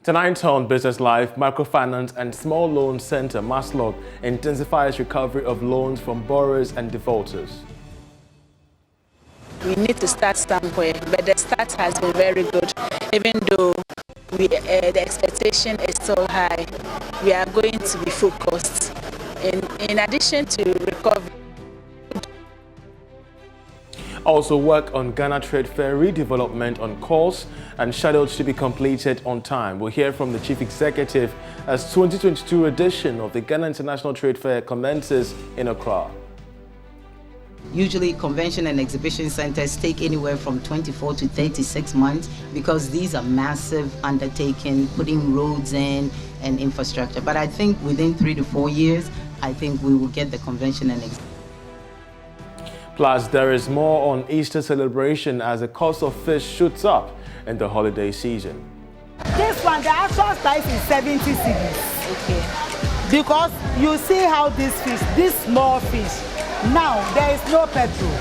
Tonight on Business Live, Microfinance and Small Loan Center, MASLOC, intensifies recovery of loans from borrowers and defaulters. We need to start somewhere, but the start has been very good. Even though the expectation is so high, we are going to be focused. In addition to recovery, also work on Ghana Trade Fair redevelopment on course and scheduled to be completed on time. We'll hear from the Chief Executive as 2022 edition of the Ghana International Trade Fair commences in Accra. Usually convention and exhibition centers take anywhere from 24 to 36 months because these are massive undertaking, putting roads in and infrastructure. But I think within 3 to 4 years, I think we will get the convention and exhibition. Plus, there is more on Easter celebration as the cost of fish shoots up in the holiday season. This one, the actual price is 70 cedis. okay. Because you see how this small fish, now there is no petrol.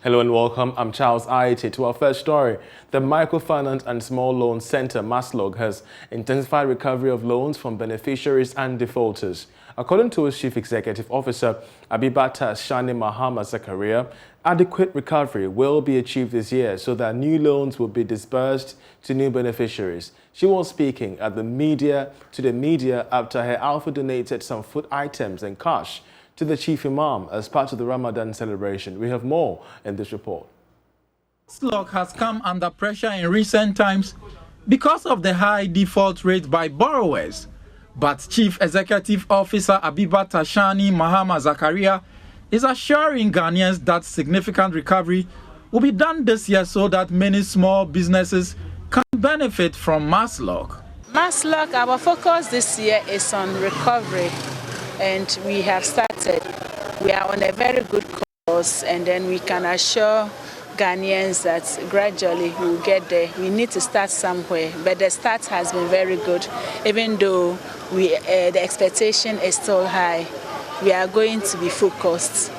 Hello and welcome. I'm Charles Ayitey. To our first story, the Microfinance and Small Loan Center, MASLOC, has intensified recovery of loans from beneficiaries and defaulters. According to its Chief Executive Officer, Abibata Shani Mahama Zakaria, adequate recovery will be achieved this year so that new loans will be disbursed to new beneficiaries. She was speaking to the media after her Alpha donated some food items and cash to the Chief Imam as part of the Ramadan celebration. We have more in this report. MASLOC has come under pressure in recent times because of the high default rate by borrowers. But Chief Executive Officer Abibata Shani Mahama Zakaria is assuring Ghanaians that significant recovery will be done this year so that many small businesses can benefit from MASLOC. MASLOC, our focus this year is on recovery, and we have started. We are on a very good course, and then we can assure Ghanaians that gradually we will get there. We need to start somewhere, but the start has been very good. Even though the expectation is still high, we are going to be focused.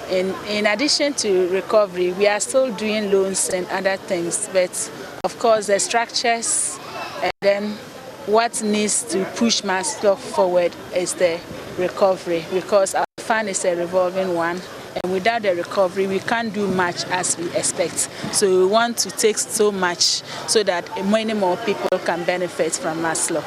In addition to recovery, we are still doing loans and other things, but of course the structures and then what needs to push MASLOC forward is the recovery, because our fund is a revolving one. And without the recovery, we can't do much as we expect. So we want to take so much so that many more people can benefit from MASLOC.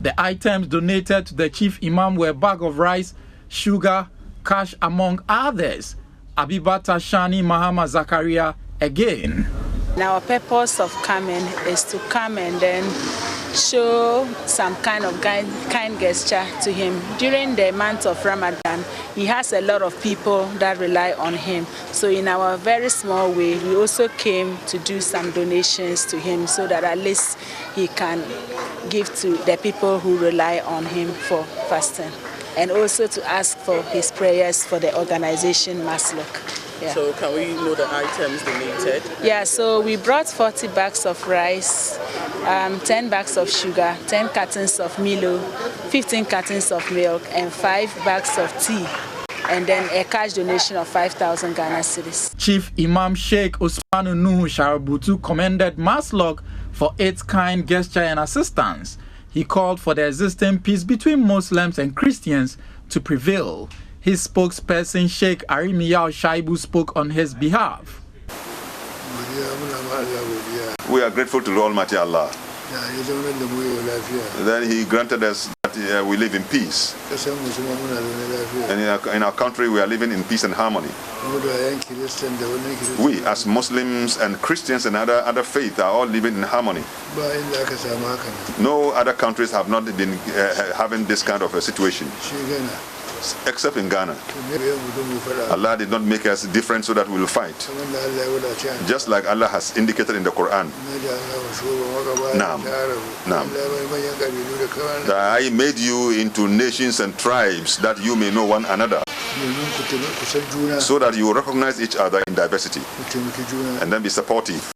The items donated to the Chief Imam were a bag of rice, sugar, cash, among others. Abibata Shani Mahama Zakaria again. Now, our purpose of coming is to come and then show some kind of kind gesture to him. During the month of Ramadan, he has a lot of people that rely on him. So in our very small way, we also came to do some donations to him so that at least he can give to the people who rely on him for fasting. And also to ask for his prayers for the organization MASLOC. Yeah. So can we know the items donated? Yeah, so we brought 40 bags of rice, 10 bags of sugar, 10 cartons of Milo, 15 cartons of milk, and 5 bags of tea, and then a cash donation of 5,000 Ghana cedis. Chief Imam Sheikh Usmanu Nuhu Sharabutu commended MASLOC for its kind gesture and assistance. He called for the existing peace between Muslims and Christians to prevail. His spokesperson, Sheikh Arimiyao Shaibu, spoke on his behalf. We are grateful to Almighty Allah. Then He granted us that we live in peace. And in our country, we are living in peace and harmony. We, as Muslims and Christians and other faiths, are all living in harmony. No other countries have not been having this kind of a situation, except in Ghana. Allah did not make us different so that we will fight. Just like Allah has indicated in the Quran. That I made you into nations and tribes that you may know one another, so that you will recognize each other in diversity and then be supportive.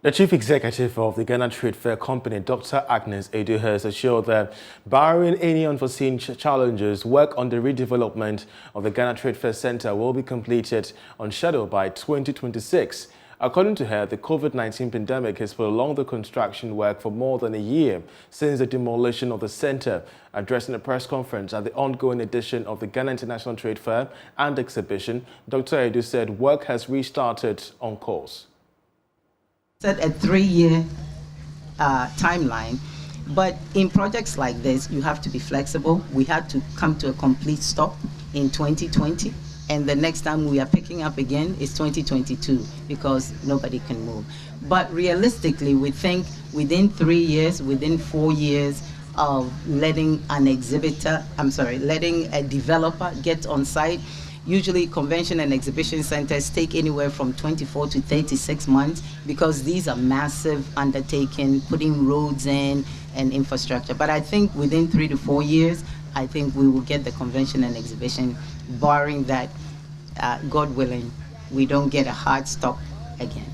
The Chief Executive of the Ghana Trade Fair Company, Dr. Agnes Edu, has assured that, barring any unforeseen challenges, work on the redevelopment of the Ghana Trade Fair Center will be completed on schedule by 2026. According to her, the COVID-19 pandemic has prolonged the construction work for more than a year since the demolition of the center. Addressing a press conference at the ongoing edition of the Ghana International Trade Fair and Exhibition, Dr. Ayitey said work has restarted on course. Set a 3-year timeline, but in projects like this, you have to be flexible. We had to come to a complete stop in 2020. And the next time we are picking up again is 2022 because nobody can move. But realistically, we think within 3 years, within 4 years of letting letting a developer get on site, usually convention and exhibition centers take anywhere from 24 to 36 months because these are massive undertaking, putting roads in and infrastructure. But I think within 3 to 4 years, I think we will get the convention and exhibition, barring that, God willing, we don't get a hard stop again.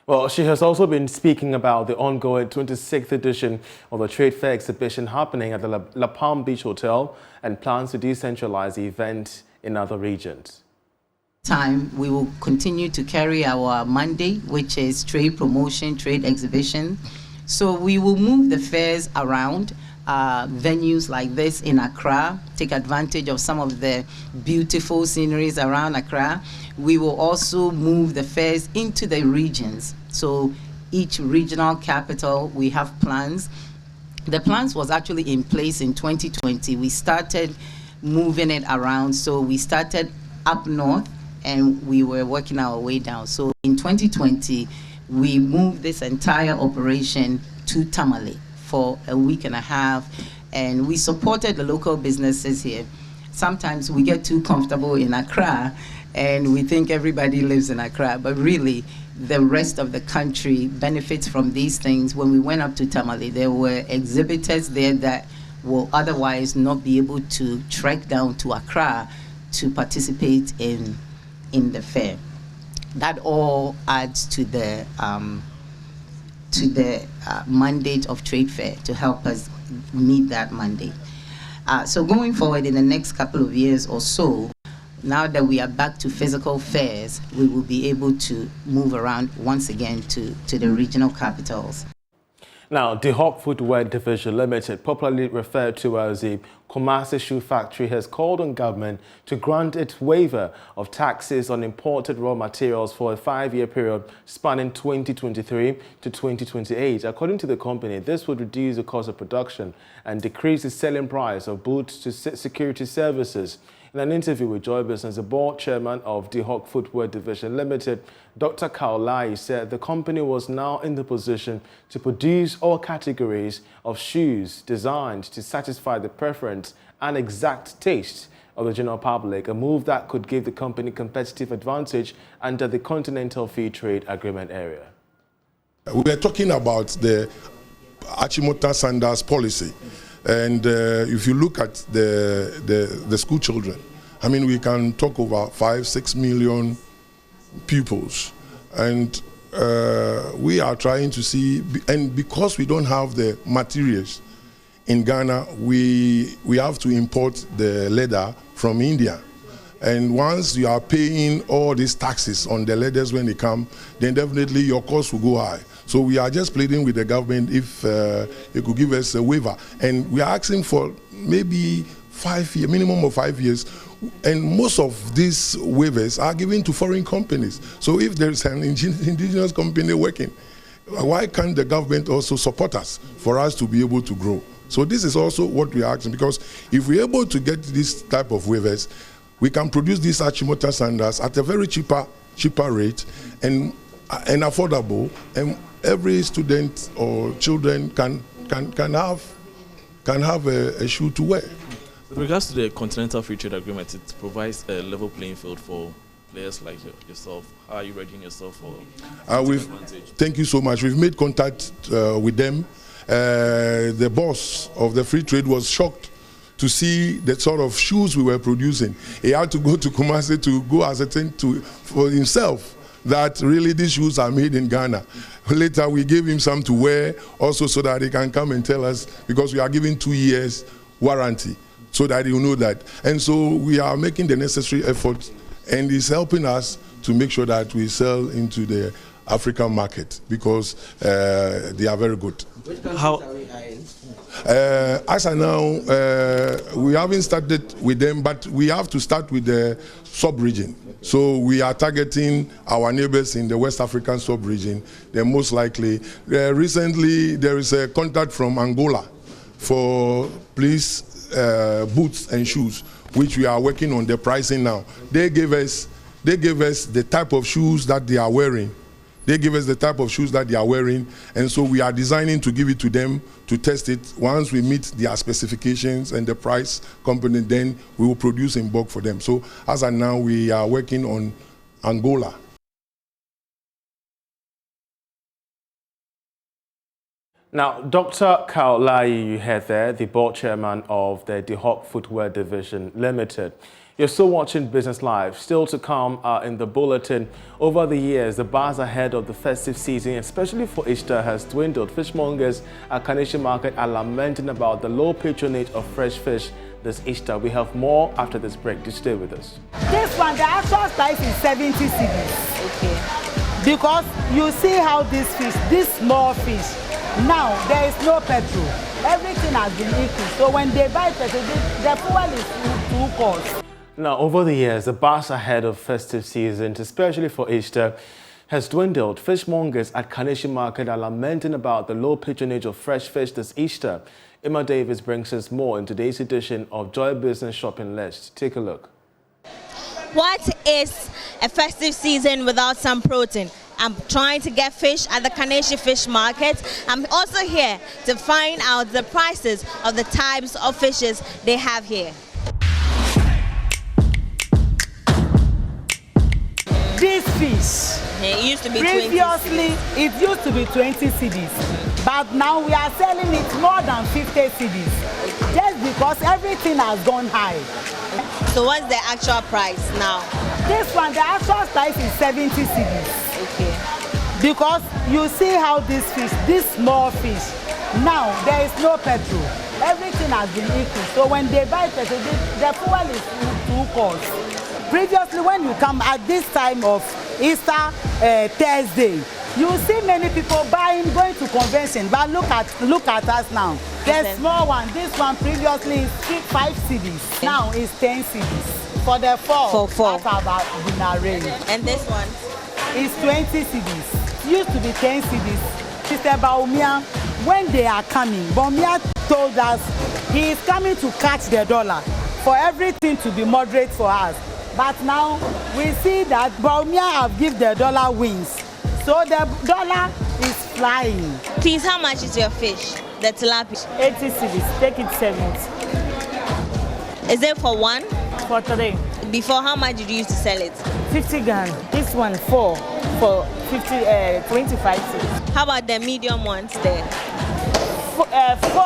Well, she has also been speaking about the ongoing 26th edition of the Trade Fair exhibition happening at the La Palm Beach Hotel and plans to decentralize the event in other regions. We will continue to carry our mandate, which is trade promotion, trade exhibition. So we will move the fairs around venues like this in Accra, take advantage of some of the beautiful sceneries around Accra. We will also move the fairs into the regions. So each regional capital, we have plans. The plans was actually in place in 2020. We started moving it around. So we started up north and we were working our way down. So in 2020, we moved this entire operation to Tamale for a week and a half, and we supported the local businesses here. Sometimes we get too comfortable in Accra and we think everybody lives in Accra, but really the rest of the country benefits from these things. When we went up to Tamale, there were exhibitors there that will otherwise not be able to trek down to Accra to participate in the fair. That all adds to the mandate of Trade Fair to help us meet that mandate. So going forward in the next couple of years or so, now that we are back to physical fairs, we will be able to move around once again to the regional capitals. Now, the Footwork Division Limited, popularly referred to as the Kumasi Shoe Factory, has called on government to grant its waiver of taxes on imported raw materials for a 5-year period spanning 2023 to 2028. According to the company, this would reduce the cost of production and decrease the selling price of boots to security services. In an interview with Joy Business, the board chairman of the Footwork Division Limited, Dr. Kaolai, said the company was now in the position to produce all categories of shoes designed to satisfy the preference and exact taste of the general public, a move that could give the company competitive advantage under the Continental Free Trade Agreement area. We are talking about the Achimota Sandals policy. And if you look at the school children, I mean, we can talk over 5-6 million pupils. And we are trying to see, and because we don't have the materials in Ghana, we have to import the leather from India. And once you are paying all these taxes on the leathers when they come, then definitely your cost will go high. So we are just pleading with the government if it could give us a waiver. And we are asking for maybe 5 years, minimum of 5 years. And most of these waivers are given to foreign companies. So if there is an indigenous company working, why can't the government also support us for us to be able to grow? So this is also what we are asking, because if we're able to get this type of waivers, we can produce these Achimota sandals at a very cheaper rate and affordable, and every student or children can have a shoe to wear. With regards to the Continental Free Trade Agreement, it provides a level playing field for players like yourself. How are you readying yourself for advantage? Thank you so much. We've made contact with them. The boss of the free trade was shocked to see the sort of shoes we were producing. He had to go to Kumasi to go ascertain for himself that really these shoes are made in Ghana. Later we gave him some to wear also so that he can come and tell us, because we are giving 2 years warranty, so that he will know that. And so we are making the necessary efforts and it's helping us to make sure that we sell into the African market because they are very good. How? As of now, we haven't started with them, but we have to start with the sub-region. So we are targeting our neighbors in the West African sub-region. They're most likely. Recently, there is a contact from Angola for police boots and shoes, which we are working on the pricing now. They gave us the type of shoes that they are wearing. They give us the type of shoes that they are wearing, and so we are designing to give it to them to test it. Once we meet their specifications and the price component, then we will produce in bulk for them. So as of now, we are working on Angola. Now, Dr. Carl Lai, you heard there, the board chairman of the DeHock Footwear Division Limited. You're still watching Business Live. Still to come in the bulletin. Over the years, the buzz ahead of the festive season, especially for Easter, has dwindled. Fishmongers at Kaneshie Market are lamenting about the low patronage of fresh fish this Easter. We have more after this break. Do stay with us. This one, the actual price is 70 cedis. Okay. Because you see how this fish, this small fish, now there is no petrol. Everything has been increased. So when they buy petrol, the fuel is too cost. Now, over the years, the buzz ahead of festive season, especially for Easter, has dwindled. Fishmongers at Kaneshie Market are lamenting about the low patronage of fresh fish this Easter. Emma Davis brings us more in today's edition of Joy Business Shopping List. Take a look. What is a festive season without some protein? I'm trying to get fish at the Kaneshie Fish Market. I'm also here to find out the prices of the types of fishes they have here. This fish, it used to be previously 20 it used to be 20 cedis, but now we are selling it more than 50 cedis, just because everything has gone high. So what's the actual price now? This one, the actual price is 70 cedis. Okay. Because you see how this fish, this small fish, now there is no petrol. Everything has been increased. So when they buy petrol, the fuel is too cost. Previously, when you come at this time of Easter Thursday, you see many people buying, going to convention. But look at us now. The small one, this one previously is 5 cedis. Now it's 10 cedis. For the four. And this one? It's 20 cedis. It used to be 10 cedis. Sister Baumia, when they are coming, Baumia told us he is coming to catch the dollar for everything to be moderate for us. But now we see that Baumia have given the dollar wings. So the dollar is flying. Please, how much is your fish? The tilapia? 80 cedis. Take it 70. Is it for one? For 3. Before, how much did you used to sell it? 50 Ghana. This one 4 for 25 cedis. How about the medium ones there? 4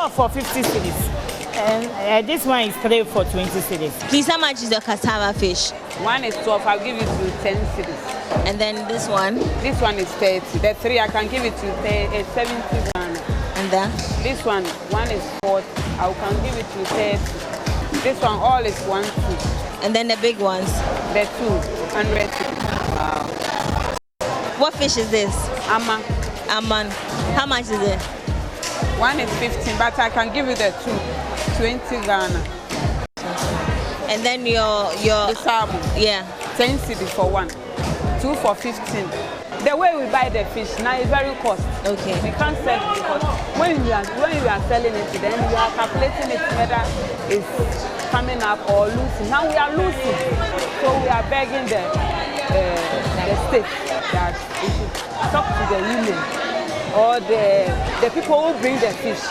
for 50 cedis. And this one is 3 for 20 cedis. Please, how much is your cassava fish? One is 12, I'll give it to 10 cedis. And then this one? This one is 30. The 3, I can give it to 70 Ghana. And then? This one is 40, I can give it to 30. This one, all is 1, 2. And then the big ones? The 200. Wow. What fish is this? Amma. Amman. How much is it? One is 15, but I can give you the 2, 20 Ghana. And then your the salmon. Yeah. 10 cedis for 1, 2 for 15. The way we buy the fish now is very cost. Okay. We can't sell it because when you are selling it, then you are calculating it whether it's coming up or losing. Now we are losing, so we are begging the state that we should talk to the union or the people who bring the fish.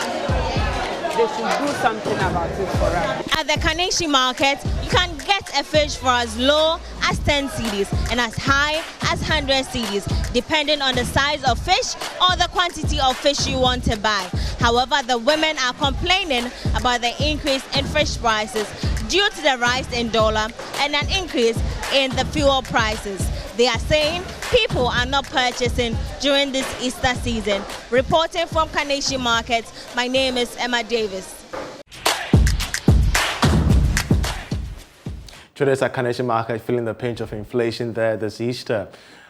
They should do something about it for us. At the Kaneshie Market, you can get a fish for as low as 10 cedis and as high as 100 cedis, depending on the size of fish or the quantity of fish you want to buy. However, the women are complaining about the increase in fish prices due to the rise in dollar and an increase in the fuel prices. They are saying people are not purchasing during this Easter season. Reporting from Kaneshie Market, my name is Emma Davis. Traders at Carnation Market feeling the pinch of inflation there this Easter.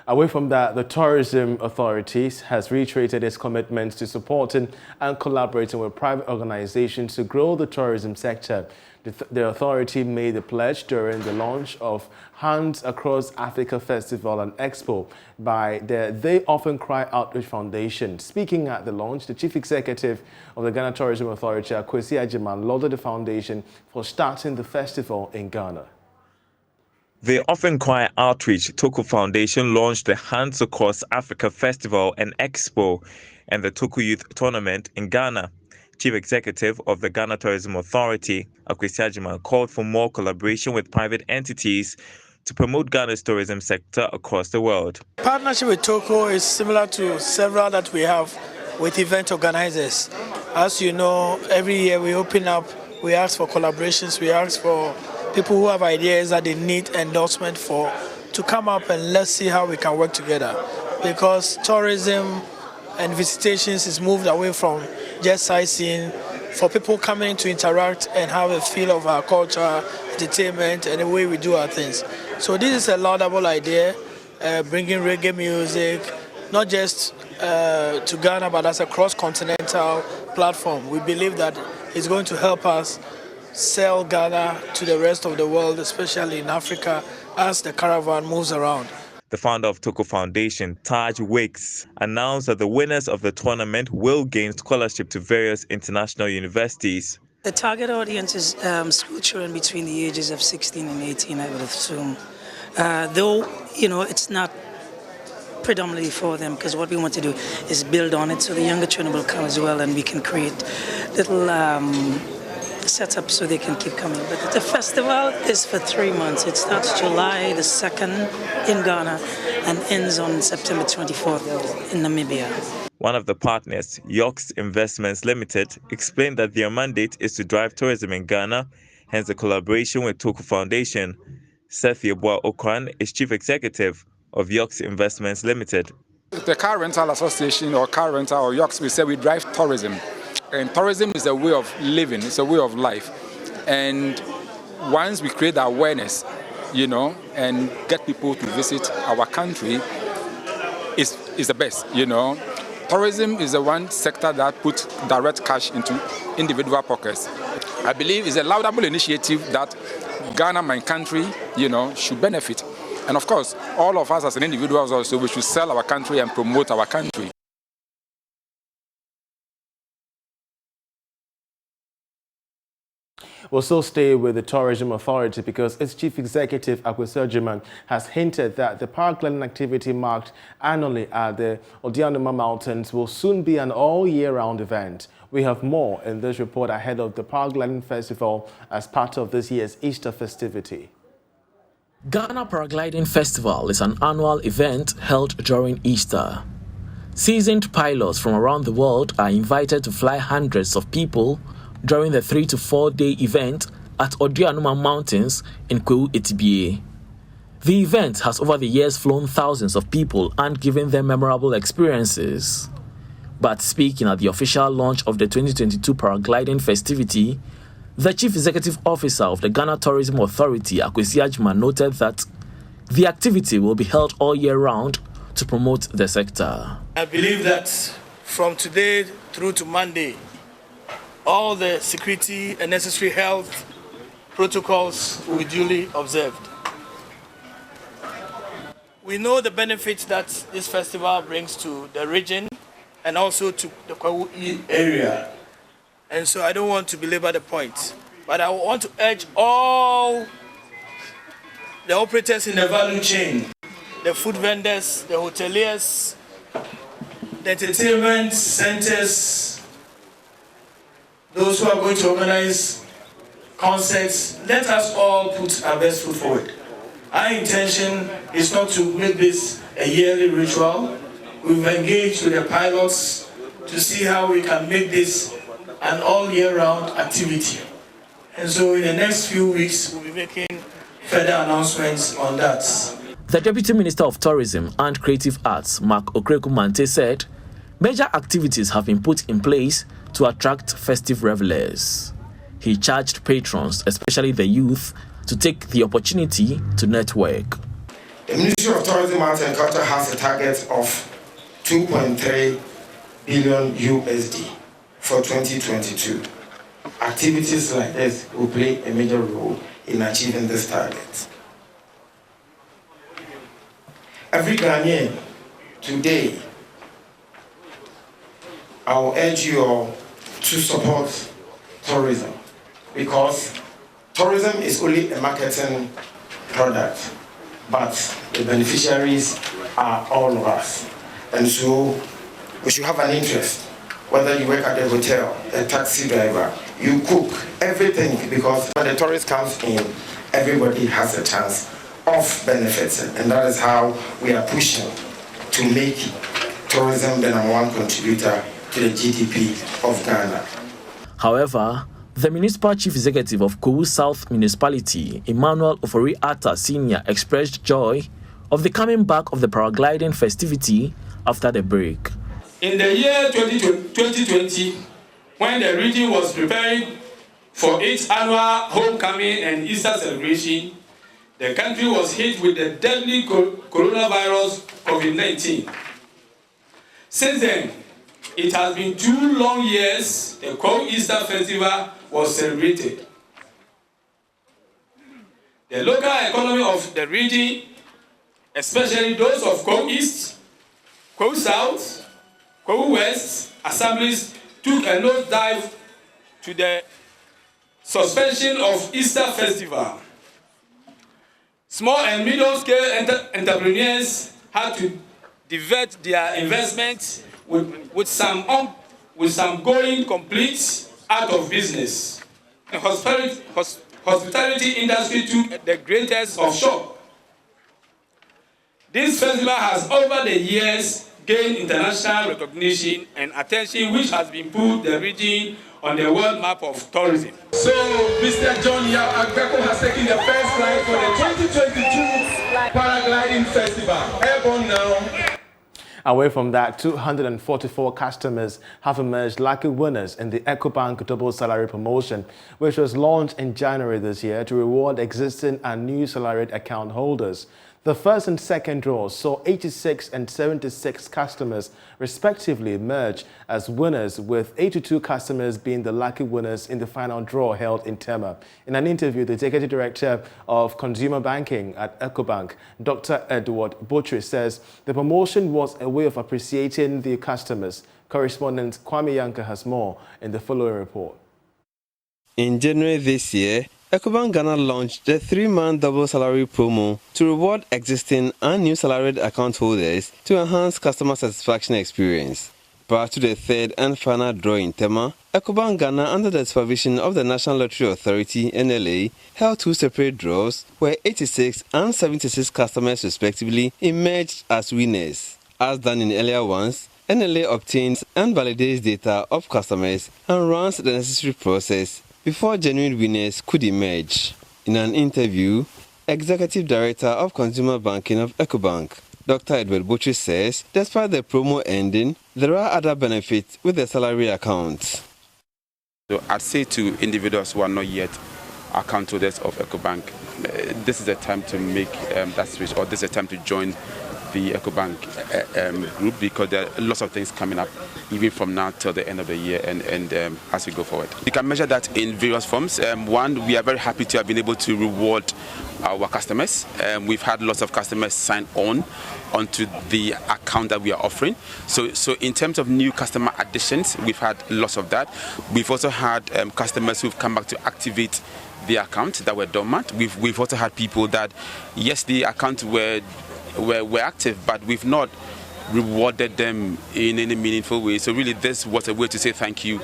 Away from that, the Tourism Authorities has reiterated its commitment to supporting and collaborating with private organizations to grow the tourism sector. The authority made the pledge during the launch of Hands Across Africa Festival and Expo by the They Often Cry Outreach Foundation. Speaking at the launch, the Chief Executive of the Ghana Tourism Authority, Ayitey, lauded the foundation for starting the festival in Ghana. The Often Cry Outreach Toku Foundation launched the Hands Across Africa Festival and Expo and the Toku Youth Tournament in Ghana. Chief Executive of the Ghana Tourism Authority, Ayitey, called for more collaboration with private entities to promote Ghana's tourism sector across the world. Partnership with Toku is similar to several that we have with event organizers. As you know, every year we open up, we ask for collaborations, we ask for people who have ideas that they need endorsement for to come up and let's see how we can work together. Because tourism and visitations is moved away from just sightseeing for people coming to interact and have a feel of our culture, entertainment, and the way we do our things. So this is a laudable idea, bringing reggae music, not just to Ghana, but as a cross-continental platform. We believe that it's going to help us sell Ghana to the rest of the world, especially in Africa, as the caravan moves around. The founder of Toku Foundation, Taj Wakes, announced that the winners of the tournament will gain scholarship to various international universities. The target audience is school children between the ages of 16 and 18, I would assume. Though, it's not predominantly for them, because what we want to do is build on it so the younger children will come as well and we can create little setup so they can keep coming. But the festival is for 3 months. It starts July the 2nd in Ghana and ends on September 24th in Namibia. One of the partners, Yoks Investments Limited, explained that their mandate is to drive tourism in Ghana, hence the collaboration with Toku Foundation. Seth Yeboah Okwan is Chief Executive of Yoks Investments Limited. The car rental association or car rental or Yoks, we say we drive tourism. And tourism is a way of living, it's a way of life. And once we create awareness, and get people to visit our country, is the best, Tourism is the one sector that puts direct cash into individual pockets. I believe it's a laudable initiative that Ghana, my country, should benefit. And of course, all of us as an individuals also, we should sell our country and promote our country. We'll still stay with the Tourism Authority because its Chief Executive, Ayitey, has hinted that the paragliding activity marked annually at the Odianuma Mountains will soon be an all-year-round event. We have more in this report ahead of the Paragliding Festival as part of this year's Easter festivity. Ghana Paragliding Festival is an annual event held during Easter. Seasoned pilots from around the world are invited to fly hundreds of people during the 3 to 4 day event at Odianuma Mountains in Kwewu Etibie. The event has over the years flown thousands of people and given them memorable experiences. But speaking at the official launch of the 2022 paragliding festivity, the Chief Executive Officer of the Ghana Tourism Authority, Ayitey, noted that the activity will be held all year round to promote the sector. I believe that from today through to Monday, all the security and necessary health protocols will be duly observed. We know the benefits that this festival brings to the region and also to the Kwewu area. And so I don't want to belabor the point, but I want to urge all the operators in the value chain, the food vendors, the hoteliers, the entertainment centers, those who are going to organize concerts, let us all put our best foot forward. Our intention is not to make this a yearly ritual. We've engaged with the pilots to see how we can make this an all-year-round activity. And so in the next few weeks, we'll be making further announcements on that. The Deputy Minister of Tourism and Creative Arts, Mark Okreku-Mante, said major activities have been put in place to attract festive revelers. He charged patrons, especially the youth, to take the opportunity to network. The Ministry of Tourism, Arts and Culture has a target of 2.3 billion USD for 2022. Activities like this will play a major role in achieving this target. Every Ghanaian today, I will urge you all to support tourism, because tourism is only a marketing product, but the beneficiaries are all of us. And so we should have an interest, whether you work at a hotel, a taxi driver, you cook, everything, because when the tourist comes in, everybody has a chance of benefiting. And that is how we are pushing to make tourism the #1 contributor to the GDP of Ghana. However, the Municipal Chief Executive of Kowu South Municipality, Emmanuel Ofori-Atta Sr., expressed joy of the coming back of the paragliding festivity after the break. In the year 2020, when the region was preparing for its annual homecoming and Easter celebration, the country was hit with the deadly coronavirus COVID-19. Since then, it has been 2 long years the Kowu Easter Festival was celebrated. The local economy of the region, especially those of Kowu East, Kowu South, Kowu West assemblies, took a nosedive to the suspension of Easter Festival. Small and medium-scale entrepreneurs had to divert their investments with some going complete out of business. The hospitality industry took the greatest of shock. This festival has over the years gained international recognition and attention, which has been put the region on the world map of tourism. So, Mr. John Yao Agbeko has taken the first flight for the 2022 Paragliding Festival. Airborne now. Away from that, 244 customers have emerged lucky winners in the Ecobank double salary promotion, which was launched in January this year to reward existing and new salaried account holders. The first and second draws saw 86 and 76 customers respectively emerge as winners, with 82 customers being the lucky winners in the final draw held in Tema. In an interview, the Executive Director of Consumer Banking at Ecobank, Dr. Edward Butcher, says the promotion was a way of appreciating the customers. Correspondent Kwame Yanka has more in the following report. In January this year, Ecobank Ghana launched the 3-month double salary promo to reward existing and new salaried account holders to enhance customer satisfaction experience. Prior to the third and final draw in Tema, Ecobank Ghana, under the supervision of the National Lottery Authority (NLA), held 2 separate draws where 86 and 76 customers respectively emerged as winners. As done in earlier ones, NLA obtains and validates data of customers and runs the necessary process before genuine winners could emerge. In an interview, Executive Director of Consumer Banking of Ecobank, Dr. Edward Butcher, says despite the promo ending, there are other benefits with the salary accounts. So I'd say to individuals who are not yet account holders of Ecobank, this is a time to make that switch, or this is a time to join the Ecobank group, because there are lots of things coming up even from now till the end of the year and as we go forward. You can measure that in various forms. One, we are very happy to have been able to reward our customers. We've had lots of customers sign onto the account that we are offering. So in terms of new customer additions, we've had lots of that. We've also had customers who've come back to activate the account that were dormant. We've also had people that, yes, the account were active, but we've not rewarded them in any meaningful way. So really, this was a way to say thank you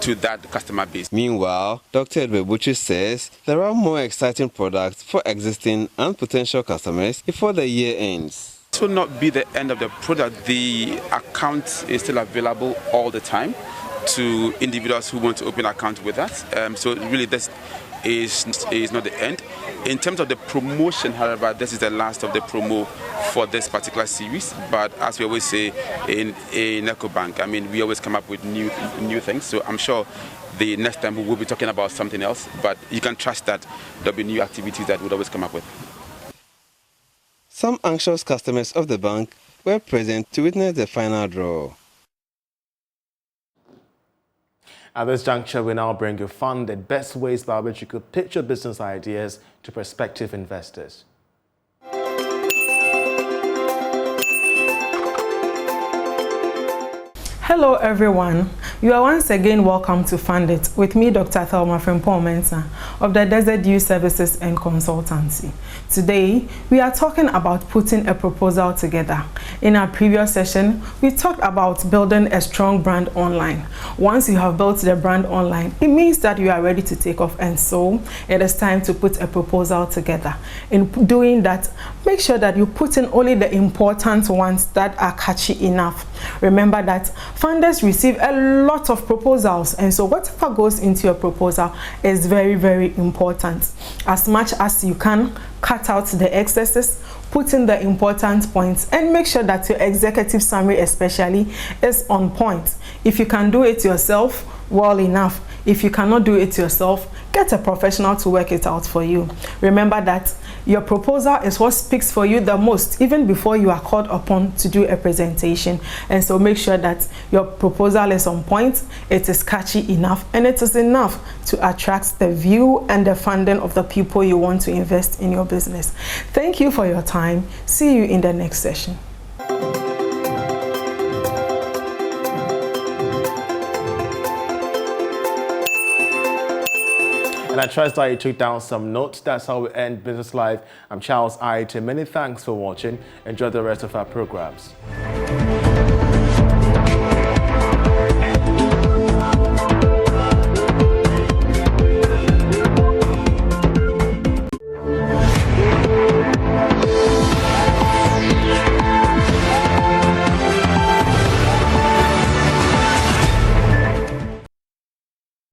to that customer base. Meanwhile, Dr. Edward Butcher says there are more exciting products for existing and potential customers before the year ends. This will not be the end of the product. The account is still available all the time to individuals who want to open an account with us. So really, is not the end. In terms of the promotion, however, this is the last of the promo for this particular series. But as we always say in Ecobank, I mean, we always come up with new things. So I'm sure the next time we will be talking about something else. But you can trust that there'll be new activities that we'll always come up with. Some anxious customers of the bank were present to witness the final draw. At this juncture, we now bring you funded best ways by which you could pitch your business ideas to prospective investors. Hello everyone, you are once again welcome to Fund It with me, Dr. Thelma Frimpong-Mensah of the Desert Youth Services and Consultancy. Today, we are talking about putting a proposal together. In our previous session, we talked about building a strong brand online. Once you have built the brand online, it means that you are ready to take off, and so it is time to put a proposal together. In doing that, make sure that you put in only the important ones that are catchy enough. Remember that funders receive a lot of proposals, and so whatever goes into your proposal is very, very important. As much as you can, cut out the excesses, put in the important points, and make sure that your executive summary especially is on point. If you can do it yourself, well enough. If you cannot do it yourself, get a professional to work it out for you. Remember that your proposal is what speaks for you the most, even before you are called upon to do a presentation. And so make sure that your proposal is on point, it is catchy enough, and it is enough to attract the view and the funding of the people you want to invest in your business. Thank you for your time. See you in the next session. And I trust that you took down some notes. That's how we end Business Live. I'm Charles Ayitey. Many thanks for watching. Enjoy the rest of our programs.